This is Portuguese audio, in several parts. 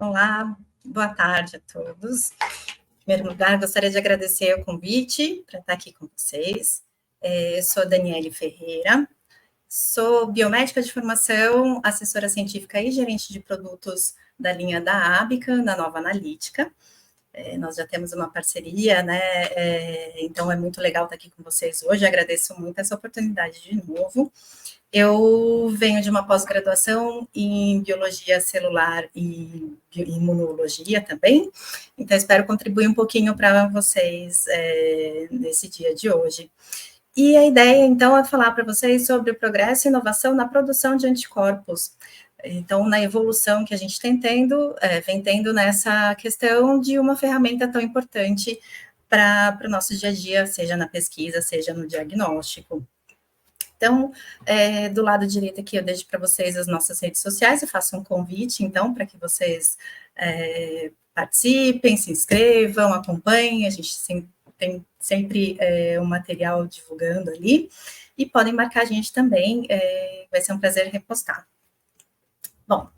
Olá, boa tarde a todos. Em primeiro lugar, gostaria de agradecer o convite para estar aqui com vocês. Eu sou Daniele Ferreira, sou biomédica de formação, assessora científica e gerente de produtos da linha da Abica, na Nova Analítica. Nós já temos uma parceria, né? Então é muito legal estar aqui com vocês hoje. Agradeço muito essa oportunidade de novo. Eu venho de uma pós-graduação em biologia celular e imunologia também, então espero contribuir um pouquinho para vocês nesse dia de hoje. E a ideia, então, é falar para vocês sobre o progresso e inovação na produção de anticorpos. Então, na evolução que a gente vem tendo nessa questão de uma ferramenta tão importante para o nosso dia a dia, seja na pesquisa, seja no diagnóstico. Então, do lado direito aqui, eu deixo para vocês as nossas redes sociais e faço um convite, então, para que vocês participem, se inscrevam, acompanhem, a gente tem sempre um material divulgando ali, e podem marcar a gente também, vai ser um prazer repostar. Bom,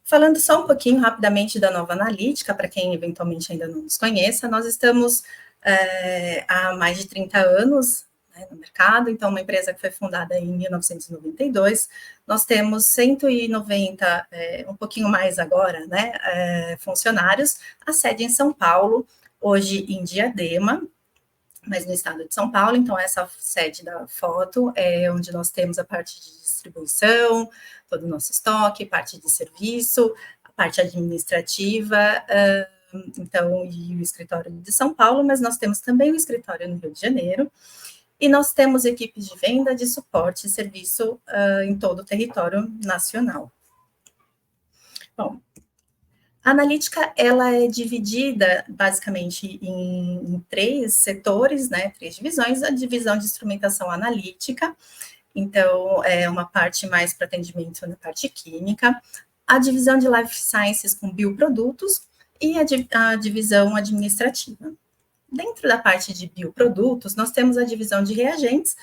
falando só um pouquinho rapidamente da Nova Analítica, para quem eventualmente ainda não nos conheça, nós estamos há mais de 30 anos no mercado, então uma empresa que foi fundada em 1992, nós temos 190, um pouquinho mais agora, né, funcionários, a sede em São Paulo, hoje em Diadema, mas no estado de São Paulo, então essa sede da foto é onde nós temos a parte de distribuição, todo o nosso estoque, parte de serviço, a parte administrativa, então, e o escritório de São Paulo, mas nós temos também o escritório no Rio de Janeiro, e nós temos equipes de venda, de suporte e serviço em todo o território nacional. Bom, a analítica, ela é dividida basicamente em três setores, né, três divisões. A divisão de instrumentação analítica, então é uma parte mais para atendimento na parte química, a divisão de life sciences com bioprodutos e a divisão administrativa. Dentro da parte de bioprodutos, nós temos a divisão de reagentes,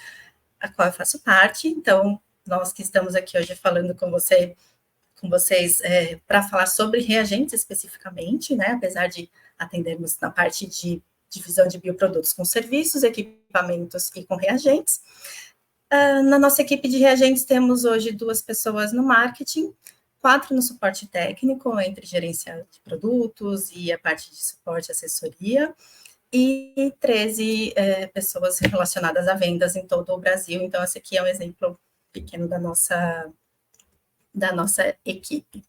a qual eu faço parte, então nós que estamos aqui hoje falando com vocês para falar sobre reagentes especificamente, né? Apesar de atendermos na parte de divisão de bioprodutos com serviços, equipamentos e com reagentes. Na nossa equipe de reagentes temos hoje 2 pessoas no marketing, 4 no suporte técnico, entre gerência de produtos e a parte de suporte e assessoria, e 13 pessoas relacionadas a vendas em todo o Brasil. Então, esse aqui é um exemplo pequeno da nossa equipe.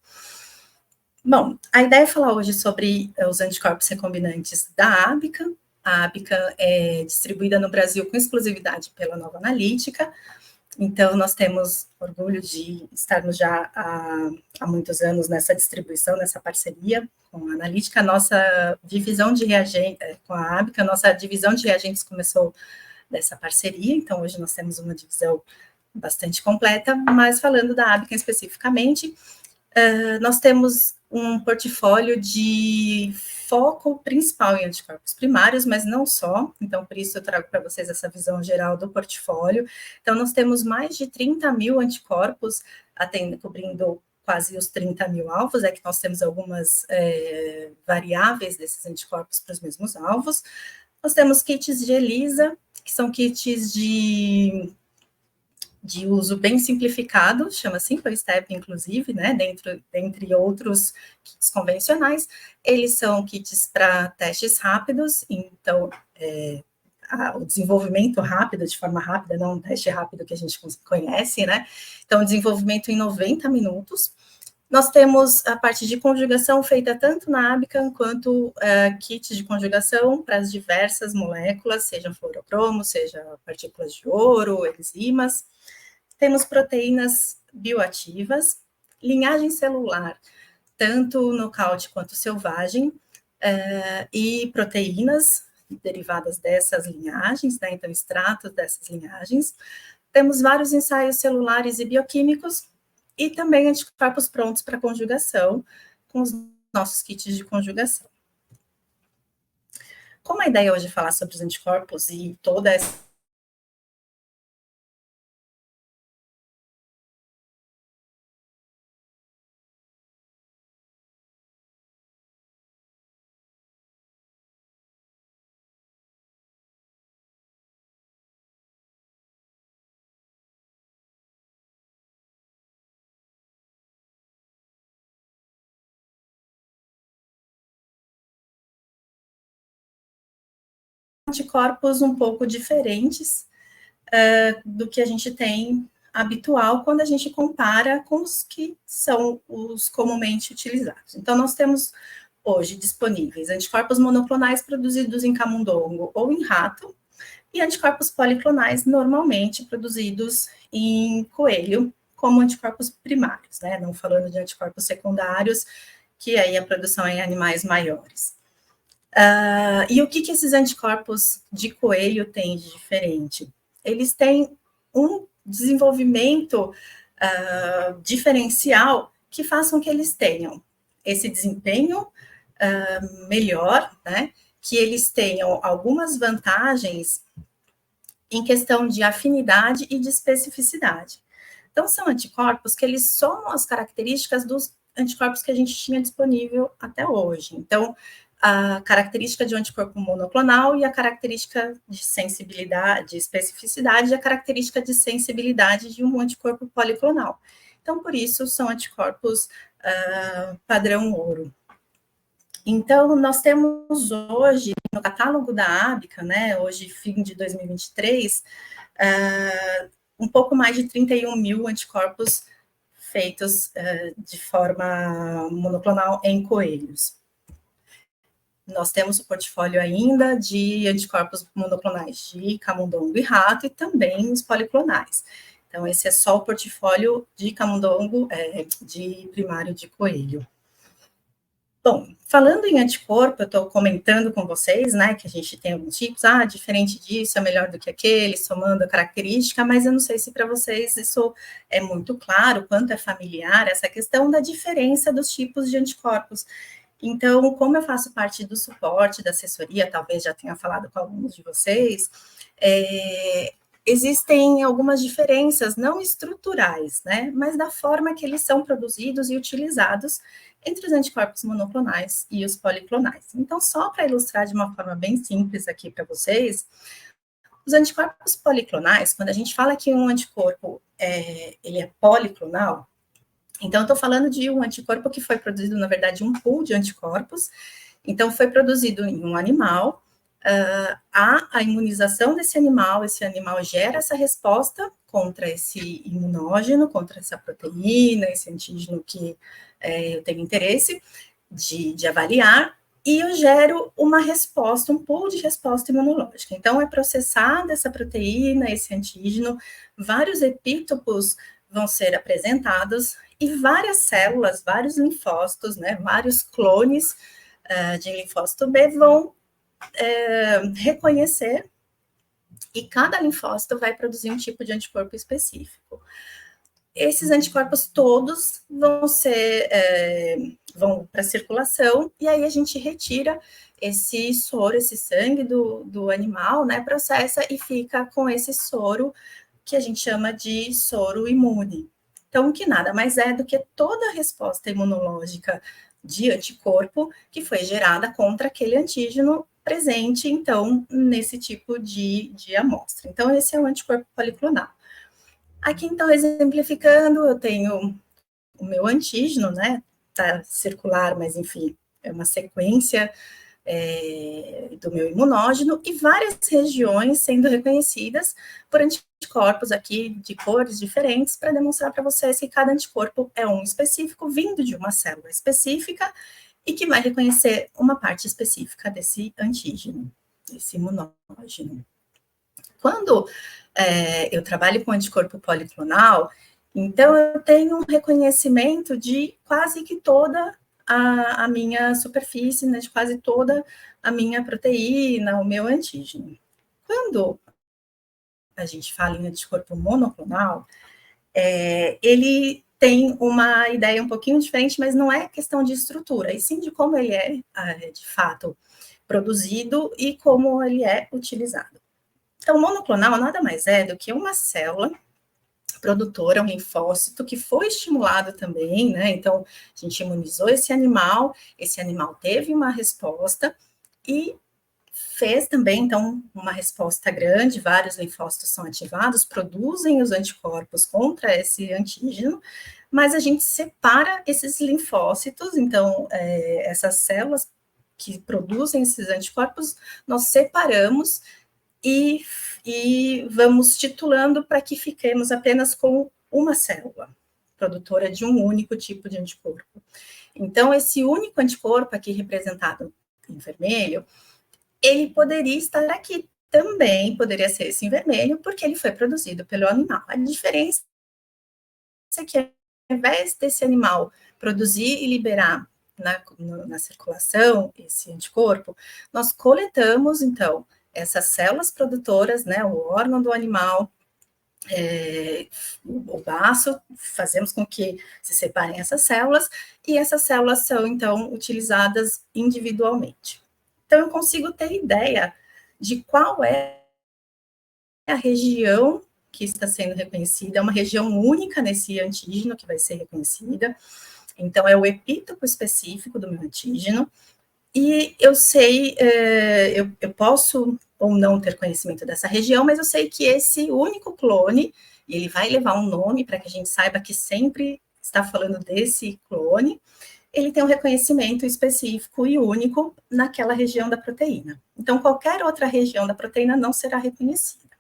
Bom, a ideia é falar hoje sobre os anticorpos recombinantes da Abica. A Abica é distribuída no Brasil com exclusividade pela Nova Analítica, então nós temos orgulho de estarmos já há muitos anos nessa distribuição, nessa parceria com a Analítica. A nossa divisão de reagentes, com a Abica, a nossa divisão de reagentes começou dessa parceria, então hoje nós temos uma divisão bastante completa, mas falando da Abica especificamente, nós temos um portfólio de foco principal em anticorpos primários, mas não só, então por isso eu trago para vocês essa visão geral do portfólio. Então nós temos mais de 30 mil anticorpos, cobrindo quase os 30 mil alvos, é que nós temos algumas variáveis desses anticorpos para os mesmos alvos. Nós temos kits de ELISA, que são kits de uso bem simplificado, chama Simple Step, inclusive, né, dentre outros kits convencionais. Eles são kits para testes rápidos, então, o desenvolvimento rápido, de forma rápida, não um teste rápido que a gente conhece, né, então, desenvolvimento em 90 minutos. Nós temos a parte de conjugação feita tanto na Abicam quanto kits de conjugação para as diversas moléculas, seja fluorocromo, seja partículas de ouro, enzimas. Temos proteínas bioativas, linhagem celular, tanto nocaute quanto selvagem, e proteínas derivadas dessas linhagens, né, então extratos dessas linhagens. Temos vários ensaios celulares e bioquímicos, e também anticorpos prontos para conjugação, com os nossos kits de conjugação. Como a ideia hoje é falar sobre os anticorpos e toda essa anticorpos um pouco diferentes do que a gente tem habitual quando a gente compara com os que são os comumente utilizados. Então, nós temos hoje disponíveis anticorpos monoclonais produzidos em camundongo ou em rato, e anticorpos policlonais normalmente produzidos em coelho, como anticorpos primários, né? Não falando de anticorpos secundários, que aí a produção é em animais maiores. E o que esses anticorpos de coelho têm de diferente? Eles têm um desenvolvimento diferencial que façam que eles tenham esse desempenho melhor, né? Que eles tenham algumas vantagens em questão de afinidade e de especificidade. Então, são anticorpos que eles somam as características dos anticorpos que a gente tinha disponível até hoje. Então, a característica de um anticorpo monoclonal e a característica de sensibilidade, de especificidade e a característica de sensibilidade de um anticorpo policlonal. Então, por isso, são anticorpos padrão ouro. Então, nós temos hoje, no catálogo da ABICA, né, hoje, fim de 2023, um pouco mais de 31 mil anticorpos feitos de forma monoclonal em coelhos. Nós temos o portfólio ainda de anticorpos monoclonais de camundongo e rato e também os policlonais. Então, esse é só o portfólio de camundongo, de primário de coelho. Bom, falando em anticorpo, eu estou comentando com vocês, né, que a gente tem alguns tipos, diferente disso, é melhor do que aquele, somando a característica, mas eu não sei se para vocês isso é muito claro, quanto é familiar, essa questão da diferença dos tipos de anticorpos. Então, como eu faço parte do suporte, da assessoria, talvez já tenha falado com alguns de vocês, existem algumas diferenças, não estruturais, né, mas da forma que eles são produzidos e utilizados entre os anticorpos monoclonais e os policlonais. Então, só para ilustrar de uma forma bem simples aqui para vocês, os anticorpos policlonais, quando a gente fala que um anticorpo ele é policlonal, então, estou falando de um anticorpo que foi produzido, na verdade, um pool de anticorpos. Então, foi produzido em um animal, há a imunização desse animal, esse animal gera essa resposta contra esse imunógeno, contra essa proteína, esse antígeno que eu tenho interesse de avaliar, e eu gero uma resposta, um pool de resposta imunológica. Então, é processada essa proteína, esse antígeno, vários epítopos vão ser apresentados, e várias células, vários linfócitos, né, vários clones de linfócito B vão reconhecer, e cada linfócito vai produzir um tipo de anticorpo específico. Esses anticorpos todos vão para a circulação, e aí a gente retira esse soro, esse sangue do animal, né, processa e fica com esse soro que a gente chama de soro imune. Então, que nada mais é do que toda a resposta imunológica de anticorpo que foi gerada contra aquele antígeno presente, então, nesse tipo de amostra. Então, esse é o anticorpo policlonal. Aqui, então, exemplificando, eu tenho o meu antígeno, né, tá circular, mas, enfim, é uma sequência do meu imunógeno, e várias regiões sendo reconhecidas por anticorpos aqui de cores diferentes, para demonstrar para vocês que cada anticorpo é um específico, vindo de uma célula específica, e que vai reconhecer uma parte específica desse antígeno, desse imunógeno. Quando eu trabalho com anticorpo policlonal, então eu tenho um reconhecimento de quase que toda a minha superfície, né, de quase toda a minha proteína, o meu antígeno. Quando a gente fala em anticorpo monoclonal, ele tem uma ideia um pouquinho diferente, mas não é questão de estrutura, e sim de como ele é, de fato, produzido e como ele é utilizado. Então, o monoclonal nada mais é do que uma célula produtora, um linfócito, que foi estimulado também, né? Então, a gente imunizou esse animal teve uma resposta e fez também, então, uma resposta grande, vários linfócitos são ativados, produzem os anticorpos contra esse antígeno, mas a gente separa esses linfócitos, então, essas células que produzem esses anticorpos, nós separamos e vamos titulando para que fiquemos apenas com uma célula produtora de um único tipo de anticorpo. Então, esse único anticorpo aqui representado em vermelho, ele poderia estar aqui também, poderia ser esse em vermelho, porque ele foi produzido pelo animal. A diferença é que, ao invés desse animal produzir e liberar na circulação esse anticorpo, nós coletamos, então, essas células produtoras, né, o órgão do animal, o baço, fazemos com que se separem essas células, e essas células são, então, utilizadas individualmente. Então, eu consigo ter ideia de qual é a região que está sendo reconhecida, é uma região única nesse antígeno que vai ser reconhecida, então é o epítopo específico do meu antígeno, e eu sei, eu posso ou não ter conhecimento dessa região, mas eu sei que esse único clone, ele vai levar um nome para que a gente saiba que sempre está falando desse clone, ele tem um reconhecimento específico e único naquela região da proteína. Então, qualquer outra região da proteína não será reconhecida.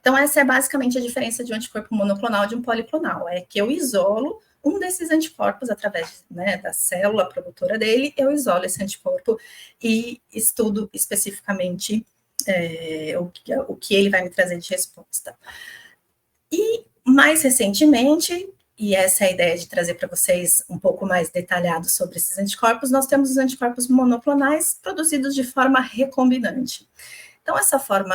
Então, essa é basicamente a diferença de um anticorpo monoclonal de um policlonal, é que eu isolo um desses anticorpos através, né, da célula produtora dele, eu isolo esse anticorpo e estudo especificamente o que ele vai me trazer de resposta. E, mais recentemente, e essa é a ideia de trazer para vocês um pouco mais detalhado sobre esses anticorpos, nós temos os anticorpos monoclonais produzidos de forma recombinante. Então, essa forma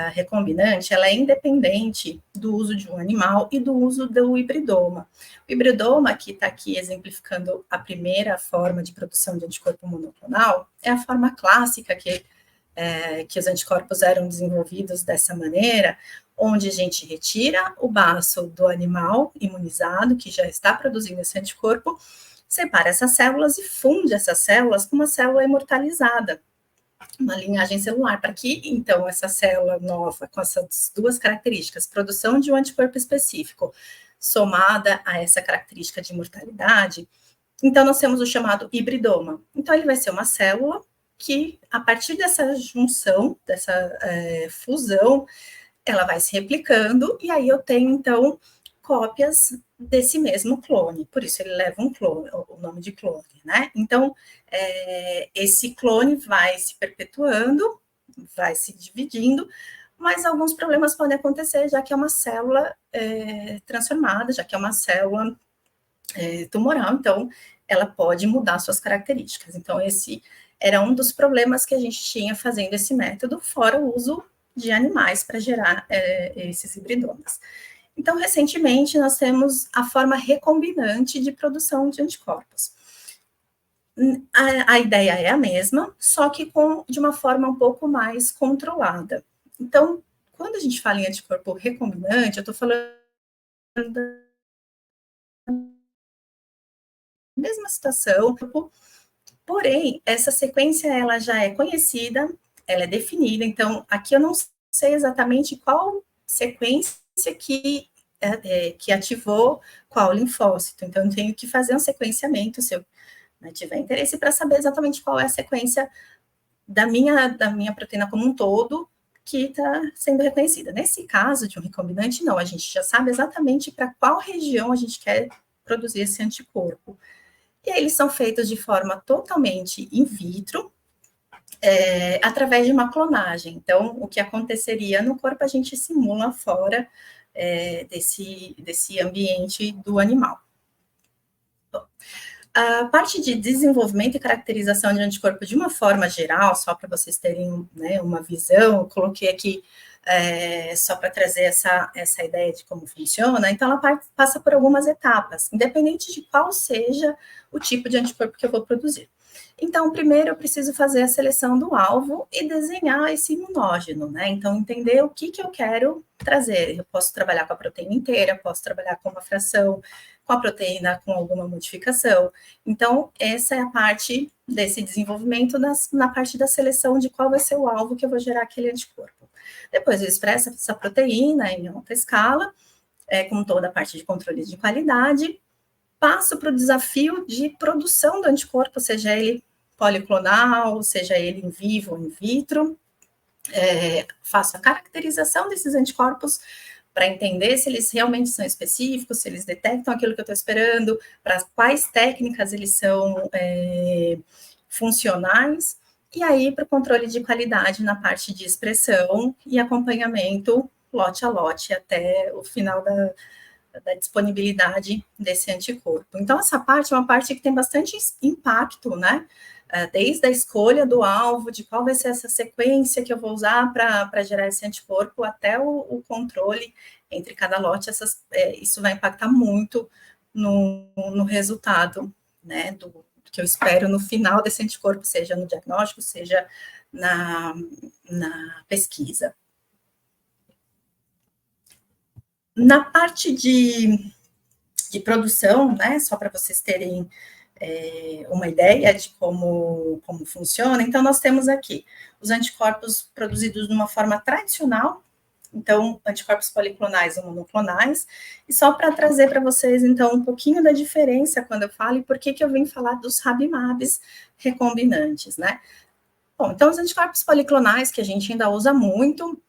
recombinante, ela é independente do uso de um animal e do uso do hibridoma. O hibridoma, que está aqui exemplificando a primeira forma de produção de anticorpo monoclonal, é a forma clássica que os anticorpos eram desenvolvidos dessa maneira, onde a gente retira o baço do animal imunizado, que já está produzindo esse anticorpo, separa essas células e funde essas células com uma célula imortalizada, uma linhagem celular, para que, então, essa célula nova, com essas duas características, produção de um anticorpo específico, somada a essa característica de imortalidade, então, nós temos o chamado hibridoma. Então, ele vai ser uma célula que, a partir dessa junção, dessa fusão, ela vai se replicando, e aí eu tenho, então, cópias desse mesmo clone, por isso ele leva um clone, o nome de clone, né? Então, esse clone vai se perpetuando, vai se dividindo, mas alguns problemas podem acontecer, já que é uma célula transformada, já que é uma célula tumoral, então ela pode mudar suas características. Então, esse era um dos problemas que a gente tinha fazendo esse método, fora o uso de animais para gerar esses hibridomas. Então, recentemente, nós temos a forma recombinante de produção de anticorpos. A ideia é a mesma, só que de uma forma um pouco mais controlada. Então, quando a gente fala em anticorpo recombinante, eu estou falando da mesma situação, porém, essa sequência ela já é conhecida, ela é definida, então, aqui eu não sei exatamente qual sequência que ativou qual linfócito, então eu tenho que fazer um sequenciamento, se eu tiver interesse, para saber exatamente qual é a sequência da minha proteína como um todo que está sendo reconhecida. Nesse caso de um recombinante, não, a gente já sabe exatamente para qual região a gente quer produzir esse anticorpo. E aí eles são feitos de forma totalmente in vitro, através de uma clonagem. Então, o que aconteceria no corpo, a gente simula fora desse ambiente do animal. Bom, a parte de desenvolvimento e caracterização de anticorpo de uma forma geral, só para vocês terem, né, uma visão, eu coloquei aqui só para trazer essa ideia de como funciona. Então, ela passa por algumas etapas, independente de qual seja o tipo de anticorpo que eu vou produzir. Então, primeiro eu preciso fazer a seleção do alvo e desenhar esse imunógeno, né? Então, entender o que eu quero trazer. Eu posso trabalhar com a proteína inteira, posso trabalhar com uma fração, com a proteína com alguma modificação. Então, essa é a parte desse desenvolvimento na parte da seleção de qual vai ser o alvo que eu vou gerar aquele anticorpo. Depois eu expresso essa proteína em alta escala, com toda a parte de controle de qualidade, passo para o desafio de produção do anticorpo, seja ele policlonal, seja ele em vivo ou in vitro, faço a caracterização desses anticorpos para entender se eles realmente são específicos, se eles detectam aquilo que eu estou esperando, para quais técnicas eles são funcionais, e aí para o controle de qualidade na parte de expressão e acompanhamento lote a lote até o final da disponibilidade desse anticorpo. Então, essa parte é uma parte que tem bastante impacto, né? Desde a escolha do alvo, de qual vai ser essa sequência que eu vou usar para gerar esse anticorpo, até o controle entre cada lote, isso vai impactar muito no resultado, né, do que eu espero no final desse anticorpo, seja no diagnóstico, seja na pesquisa. Na parte de produção, né, só para vocês terem uma ideia de como funciona, então nós temos aqui os anticorpos produzidos de uma forma tradicional, então anticorpos policlonais ou monoclonais, e só para trazer para vocês, então, um pouquinho da diferença quando eu falo e por que eu vim falar dos Rabimabs recombinantes, né? Bom, então os anticorpos policlonais, que a gente ainda usa muito,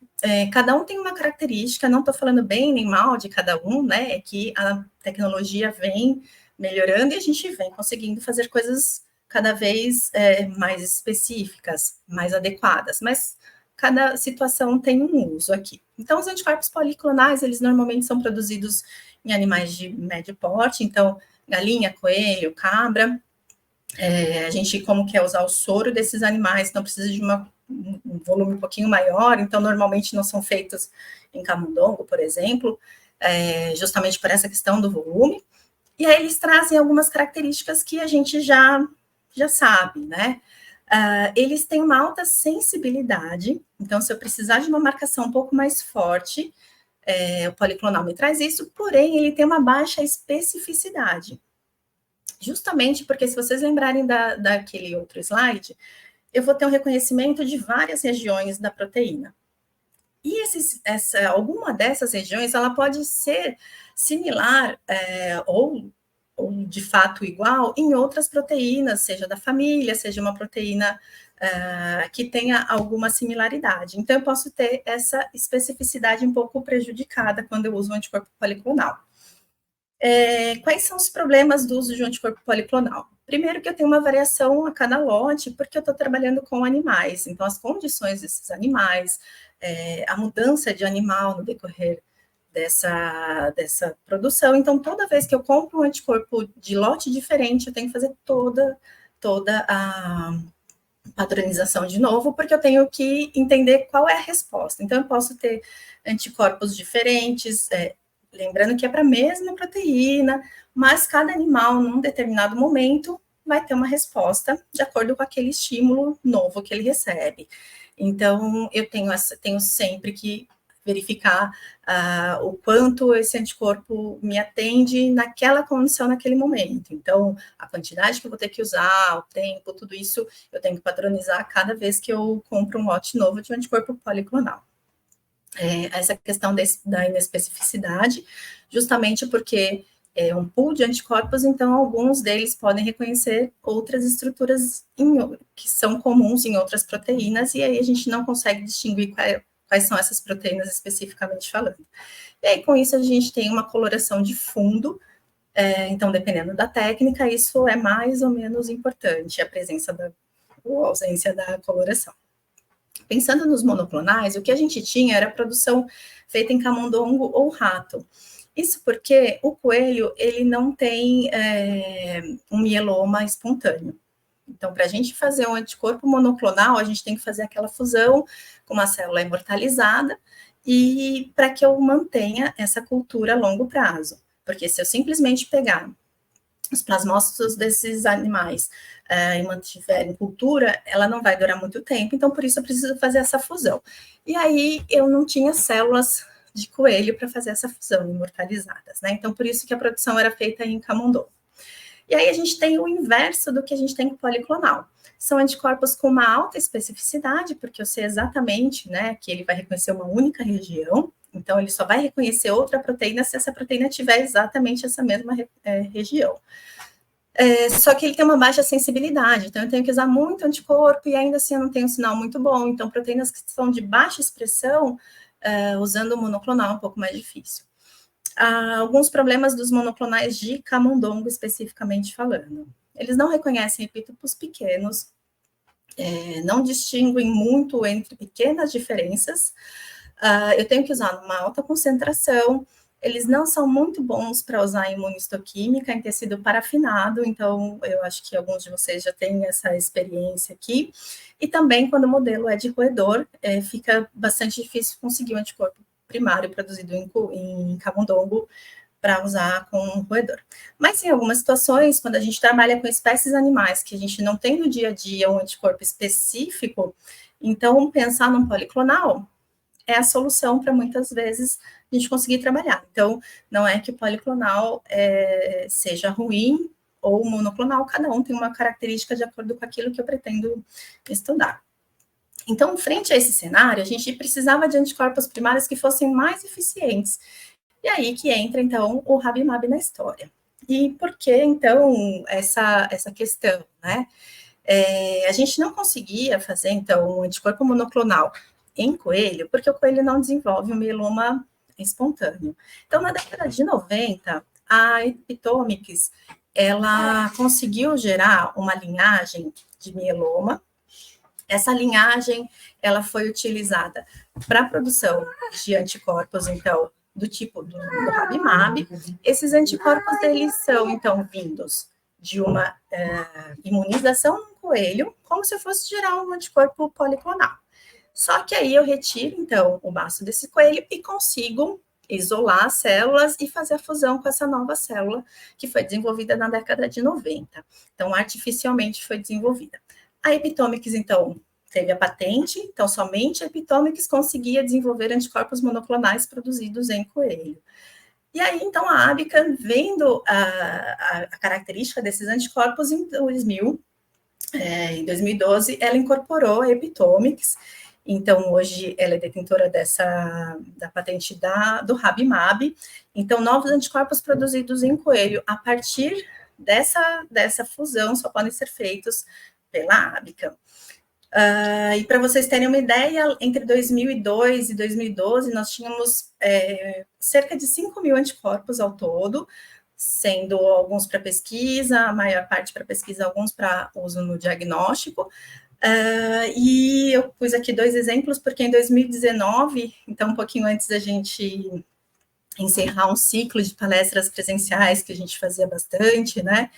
cada um tem uma característica, não estou falando bem nem mal de cada um, né? É que a tecnologia vem melhorando e a gente vem conseguindo fazer coisas cada vez mais específicas, mais adequadas, mas cada situação tem um uso aqui. Então, os anticorpos policlonais, eles normalmente são produzidos em animais de médio porte, então, galinha, coelho, cabra. A gente, como quer usar o soro desses animais, então precisa de um volume um pouquinho maior, então normalmente não são feitos em camundongo, por exemplo, justamente por essa questão do volume. E aí eles trazem algumas características que a gente já sabe, né? Eles têm uma alta sensibilidade, então se eu precisar de uma marcação um pouco mais forte, o policlonal me traz isso, porém ele tem uma baixa especificidade. Justamente porque, se vocês lembrarem daquele outro slide, eu vou ter um reconhecimento de várias regiões da proteína. E alguma dessas regiões, ela pode ser similar ou de fato igual em outras proteínas, seja da família, seja uma proteína que tenha alguma similaridade. Então, eu posso ter essa especificidade um pouco prejudicada quando eu uso o anticorpo policlonal. Quais são os problemas do uso de um anticorpo policlonal? Primeiro, que eu tenho uma variação a cada lote, porque eu estou trabalhando com animais, então as condições desses animais, a mudança de animal no decorrer dessa produção, então toda vez que eu compro um anticorpo de lote diferente, eu tenho que fazer toda a padronização de novo, porque eu tenho que entender qual é a resposta. Então, eu posso ter anticorpos diferentes, lembrando que é para a mesma proteína, mas cada animal, num determinado momento, vai ter uma resposta de acordo com aquele estímulo novo que ele recebe. Então, eu tenho sempre que verificar o quanto esse anticorpo me atende naquela condição, naquele momento. Então, a quantidade que eu vou ter que usar, o tempo, tudo isso, eu tenho que padronizar cada vez que eu compro um lote novo de um anticorpo policlonal. Essa questão da inespecificidade, justamente porque é um pool de anticorpos, então alguns deles podem reconhecer outras estruturas que são comuns em outras proteínas, e aí a gente não consegue distinguir quais são essas proteínas especificamente falando. E aí, com isso, a gente tem uma coloração de fundo, então, dependendo da técnica, isso é mais ou menos importante, a presença ou ausência da coloração. Pensando nos monoclonais, o que a gente tinha era produção feita em camundongo ou rato. Isso porque o coelho, ele não tem um mieloma espontâneo. Então, para a gente fazer um anticorpo monoclonal, a gente tem que fazer aquela fusão com uma célula imortalizada e para que eu mantenha essa cultura a longo prazo. Porque se eu simplesmente pegar os plasmócitos desses animais e mantiver em cultura, ela não vai durar muito tempo, então por isso eu preciso fazer essa fusão. E aí eu não tinha células de coelho para fazer essa fusão imortalizadas, né? Então por isso que a produção era feita em camundongo. E aí a gente tem o inverso do que a gente tem com policlonal. São anticorpos com uma alta especificidade, porque eu sei exatamente, né, que ele vai reconhecer uma única região, então ele só vai reconhecer outra proteína se essa proteína tiver exatamente essa mesma região. Só que ele tem uma baixa sensibilidade, então eu tenho que usar muito anticorpo e ainda assim eu não tenho um sinal muito bom. Então, proteínas que são de baixa expressão, usando o monoclonal é um pouco mais difícil. Alguns problemas dos monoclonais de camundongo, especificamente falando. Eles não reconhecem epítopos pequenos, não distinguem muito entre pequenas diferenças. Eu tenho que usar numa alta concentração. Eles não são muito bons para usar em imunistoquímica, em tecido parafinado, então eu acho que alguns de vocês já têm essa experiência aqui. E também, quando o modelo é de roedor, fica bastante difícil conseguir o anticorpo primário produzido em camundongo para usar com um roedor. Mas em algumas situações, quando a gente trabalha com espécies animais que a gente não tem no dia a dia um anticorpo específico, então pensar num policlonal é a solução para muitas vezes a gente conseguir trabalhar. Então, não é que o policlonal seja ruim ou monoclonal, cada um tem uma característica de acordo com aquilo que eu pretendo estudar. Então, frente a esse cenário, a gente precisava de anticorpos primários que fossem mais eficientes. E aí que entra, então, o Rabimab na história. E por que, então, essa questão, né? A gente não conseguia fazer, então, um anticorpo monoclonal em coelho, porque o coelho não desenvolve o mieloma espontâneo. Então, na década de 90, a Epitomics, ela conseguiu gerar uma linhagem de mieloma. Essa linhagem, ela foi utilizada para a produção de anticorpos, então, do tipo do Rabimab. Esses anticorpos, eles são, então, vindos de uma imunização no coelho, como se eu fosse gerar um anticorpo policlonal. Só que aí eu retiro, então, o baço desse coelho e consigo isolar as células e fazer a fusão com essa nova célula que foi desenvolvida na década de 90. Então, artificialmente foi desenvolvida. A Epitomics, então, teve a patente, então somente a Epitomics conseguia desenvolver anticorpos monoclonais produzidos em coelho. E aí, então, a Abica, vendo a característica desses anticorpos em 2000, em 2012, ela incorporou a Epitomics. Então, hoje, ela é detentora da patente do Rabimab. Então, novos anticorpos produzidos em coelho, a partir dessa fusão, só podem ser feitos pela Abica. E para vocês terem uma ideia, entre 2002 e 2012, nós tínhamos cerca de 5.000 anticorpos ao todo, sendo alguns para pesquisa, a maior parte para pesquisa, alguns para uso no diagnóstico. E eu pus aqui 2 exemplos, porque em 2019, então um pouquinho antes da gente encerrar um ciclo de palestras presenciais, que a gente fazia bastante, né?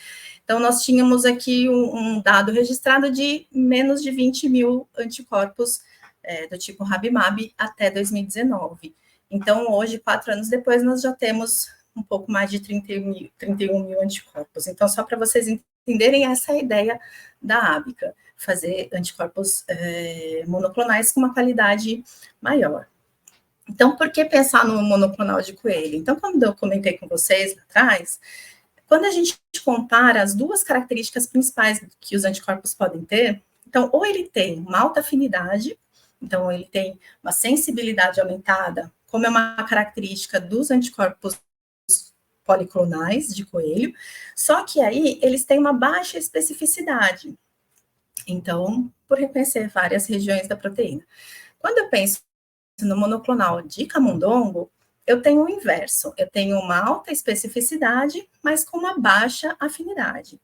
Então, nós tínhamos aqui um dado registrado de menos de 20.000 anticorpos do tipo Rabimab até 2019. Então, hoje, 4 anos depois, nós já temos um pouco mais de 31 mil anticorpos. Então, só para vocês entenderem essa ideia da Abica, fazer anticorpos monoclonais com uma qualidade maior. Então, por que pensar no monoclonal de coelho? Então, como eu comentei com vocês lá atrás, quando a gente compara as duas características principais que os anticorpos podem ter, então, ou ele tem uma alta afinidade, então ele tem uma sensibilidade aumentada, como é uma característica dos anticorpos policlonais de coelho, só que aí eles têm uma baixa especificidade, então, por reconhecer várias regiões da proteína. Quando eu penso no monoclonal de camundongo, eu tenho o inverso, eu tenho uma alta especificidade, mas com uma baixa afinidade.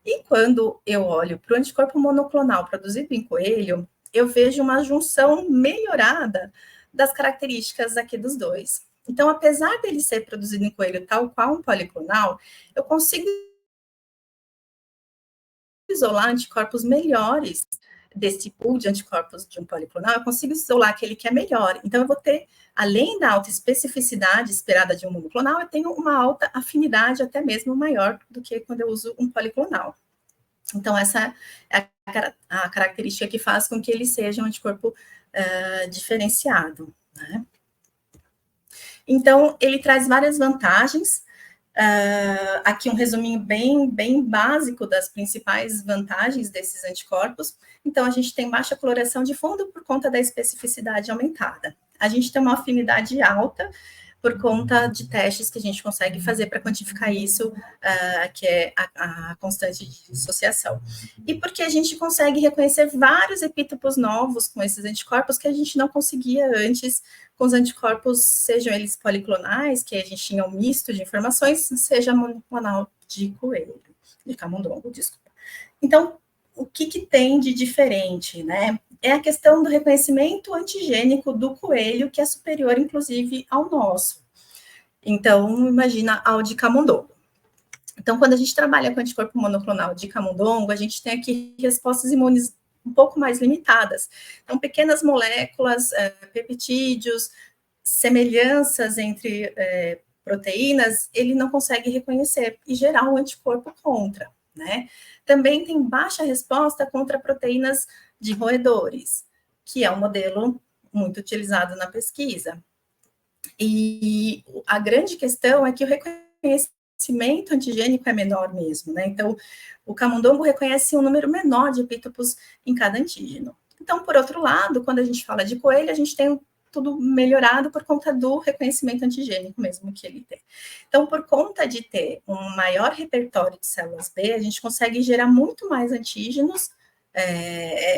E quando eu olho para o anticorpo monoclonal produzido em coelho, eu vejo uma junção melhorada das características aqui dos dois. Então, apesar dele ser produzido em coelho tal qual um policlonal, eu consigo isolar anticorpos melhores desse pool de anticorpos de um policlonal, eu consigo isolar aquele que é melhor. Então, eu vou ter, além da alta especificidade esperada de um monoclonal, eu tenho uma alta afinidade, até mesmo maior do que quando eu uso um policlonal. Então, essa é a característica que faz com que ele seja um anticorpo diferenciado, né? Então, ele traz várias vantagens. Aqui um resuminho bem básico das principais vantagens desses anticorpos. Então, a gente tem baixa coloração de fundo por conta da especificidade aumentada. A gente tem uma afinidade alta, por conta de testes que a gente consegue fazer para quantificar isso, que é a constante de dissociação. E porque a gente consegue reconhecer vários epítopos novos com esses anticorpos que a gente não conseguia antes com os anticorpos, sejam eles policlonais, que a gente tinha um misto de informações, seja monoclonal de coelho, de camundongo, desculpa. Então, o que tem de diferente, né? É a questão do reconhecimento antigênico do coelho, que é superior, inclusive, ao nosso. Então, imagina ao de camundongo. Então, quando a gente trabalha com anticorpo monoclonal de camundongo, a gente tem aqui respostas imunes um pouco mais limitadas. Então, pequenas moléculas, peptídeos, semelhanças entre proteínas, ele não consegue reconhecer e gerar um anticorpo contra, né? Também tem baixa resposta contra proteínas de roedores, que é um modelo muito utilizado na pesquisa. E a grande questão é que o reconhecimento antigênico é menor mesmo, né? Então, o camundongo reconhece um número menor de epítopos em cada antígeno. Então, por outro lado, quando a gente fala de coelho, a gente tem tudo melhorado por conta do reconhecimento antigênico mesmo que ele tem. Então, por conta de ter um maior repertório de células B, a gente consegue gerar muito mais antígenos,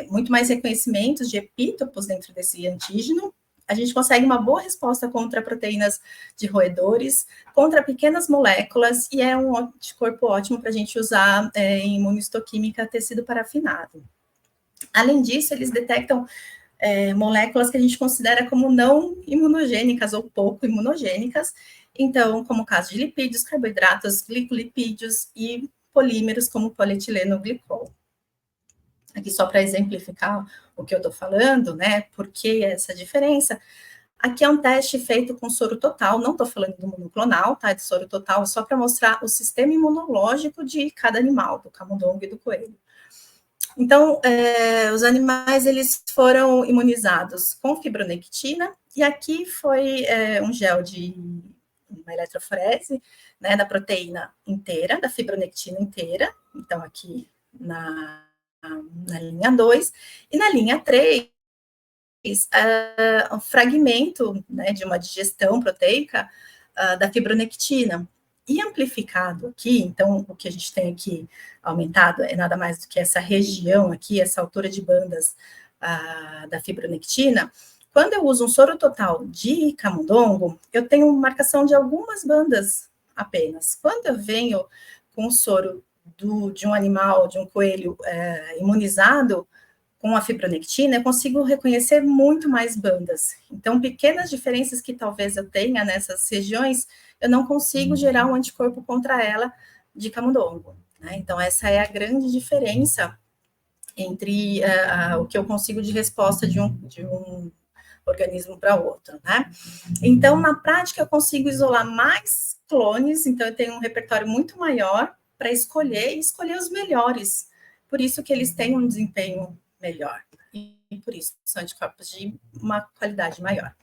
muito mais reconhecimentos de epítopos dentro desse antígeno. A gente consegue uma boa resposta contra proteínas de roedores, contra pequenas moléculas, e é um anticorpo ótimo para a gente usar em imunistoquímica tecido parafinado. Além disso, eles detectam moléculas que a gente considera como não imunogênicas ou pouco imunogênicas, então, como o caso de lipídios, carboidratos, glicolipídios e polímeros como polietileno glicol. Aqui só para exemplificar o que eu estou falando, né? Por que essa diferença? Aqui é um teste feito com soro total, não estou falando do monoclonal, tá? De soro total, só para mostrar o sistema imunológico de cada animal, do camundongo e do coelho. Então, os animais, eles foram imunizados com fibronectina, e aqui foi um gel de uma eletroforese, né, da proteína inteira, da fibronectina inteira, então aqui na linha 2, e na linha 3, um fragmento, né, de uma digestão proteica da fibronectina. E amplificado aqui, então, o que a gente tem aqui aumentado é nada mais do que essa região aqui, essa altura de bandas da fibronectina. Quando eu uso um soro total de camundongo, eu tenho marcação de algumas bandas apenas. Quando eu venho com o soro de um animal, de um coelho imunizado com a fibronectina, eu consigo reconhecer muito mais bandas. Então, pequenas diferenças que talvez eu tenha nessas regiões, eu não consigo gerar um anticorpo contra ela de camundongo, né? Então, essa é a grande diferença entre o que eu consigo de resposta de um organismo para outro, né? Então, na prática, eu consigo isolar mais clones, então eu tenho um repertório muito maior para escolher os melhores. Por isso que eles têm um desempenho melhor. E por isso são anticorpos de uma qualidade maior.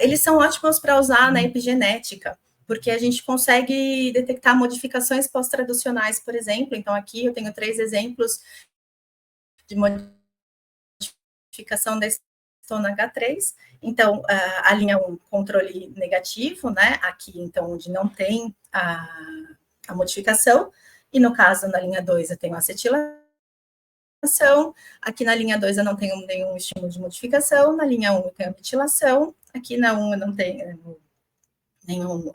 Eles são ótimos para usar na epigenética, porque a gente consegue detectar modificações pós-traducionais, por exemplo. Então, aqui eu tenho 3 exemplos de modificação da histona H3. Então, a linha 1, controle negativo, né? Aqui, então, onde não tem a modificação. E no caso, na linha 2, eu tenho acetilação. Aqui na linha 2 eu não tenho nenhum estímulo de modificação, na linha 1 eu tenho a metilação, aqui na 1 eu não tenho nenhum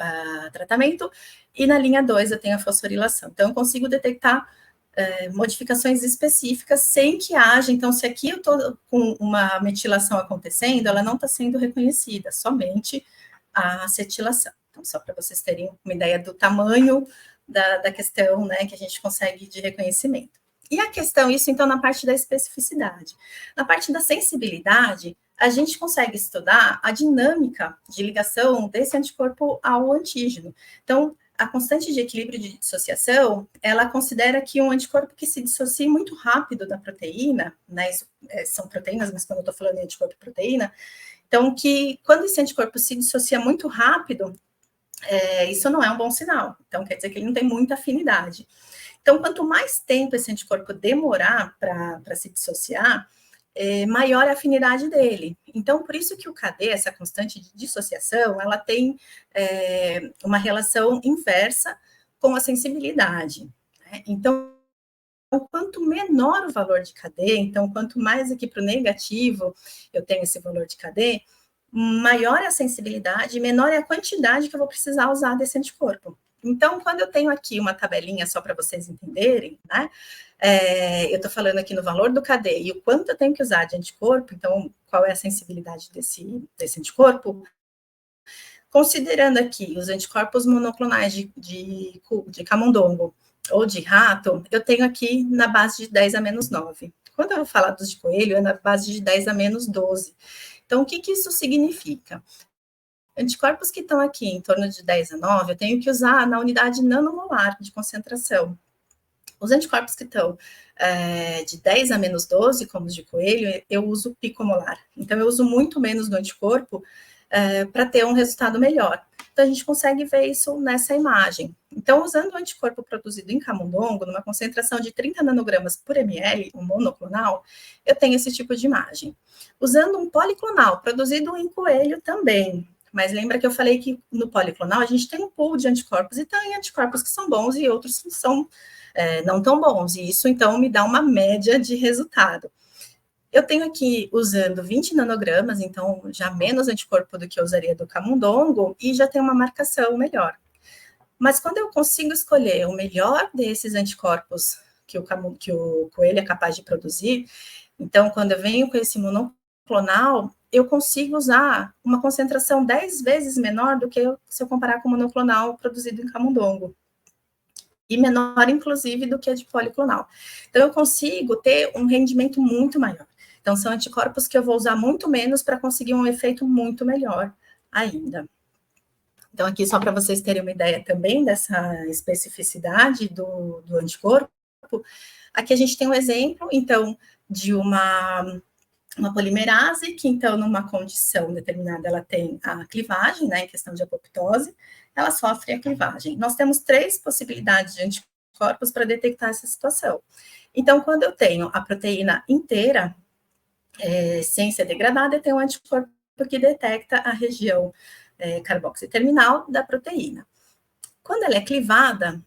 tratamento, e na linha 2 eu tenho a fosforilação. Então, eu consigo detectar modificações específicas sem que haja. Então, se aqui eu estou com uma metilação acontecendo, ela não está sendo reconhecida, somente a acetilação. Então, só para vocês terem uma ideia do tamanho da questão, né, que a gente consegue de reconhecimento. E a questão, isso então na parte da especificidade. Na parte da sensibilidade, a gente consegue estudar a dinâmica de ligação desse anticorpo ao antígeno. Então, a constante de equilíbrio de dissociação, ela considera que um anticorpo que se dissocie muito rápido da proteína, né, isso, são proteínas, mas quando eu estou falando de anticorpo e proteína, então que quando esse anticorpo se dissocia muito rápido, isso não é um bom sinal. Então, quer dizer que ele não tem muita afinidade. Então, quanto mais tempo esse anticorpo demorar para se dissociar, maior é a afinidade dele. Então, por isso que o KD, essa constante de dissociação, ela tem uma relação inversa com a sensibilidade, né? Então, quanto menor o valor de KD, então, quanto mais aqui para o negativo eu tenho esse valor de KD, maior é a sensibilidade, menor é a quantidade que eu vou precisar usar desse anticorpo. Então, quando eu tenho aqui uma tabelinha só para vocês entenderem, né? Eu estou falando aqui no valor do KD e o quanto eu tenho que usar de anticorpo, então, qual é a sensibilidade desse anticorpo? Considerando aqui os anticorpos monoclonais de camundongo ou de rato, eu tenho aqui na base de 10 a menos 9. Quando eu vou falar dos de coelho, é na base de 10 a menos 12. Então, o que isso significa? Anticorpos que estão aqui em torno de 10 a 9, eu tenho que usar na unidade nanomolar de concentração. Os anticorpos que estão de 10 a menos 12, como os de coelho, eu uso picomolar. Então, eu uso muito menos do anticorpo para ter um resultado melhor. Então, a gente consegue ver isso nessa imagem. Então, usando o anticorpo produzido em camundongo, numa concentração de 30 nanogramas por ml, um monoclonal, eu tenho esse tipo de imagem. Usando um policlonal, produzido em coelho também, mas lembra que eu falei que no policlonal a gente tem um pool de anticorpos e tem anticorpos que são bons e outros que são não tão bons, e isso então me dá uma média de resultado. Eu tenho aqui usando 20 nanogramas, então já menos anticorpo do que eu usaria do camundongo, e já tem uma marcação melhor. Mas quando eu consigo escolher o melhor desses anticorpos que o coelho é capaz de produzir, então quando eu venho com esse monoclonal, eu consigo usar uma concentração 10 vezes menor do que se eu comparar com o monoclonal produzido em camundongo. E menor, inclusive, do que a de policlonal. Então, eu consigo ter um rendimento muito maior. Então, são anticorpos que eu vou usar muito menos para conseguir um efeito muito melhor ainda. Então, aqui, só para vocês terem uma ideia também dessa especificidade do anticorpo, aqui a gente tem um exemplo, então, de uma polimerase, que, então, numa condição determinada, ela tem a clivagem, né, em questão de apoptose, ela sofre a clivagem. Nós temos 3 possibilidades de anticorpos para detectar essa situação. Então, quando eu tenho a proteína inteira, sem ser degradada, eu tenho um anticorpo que detecta a região carboxy-terminal da proteína. Quando ela é clivada,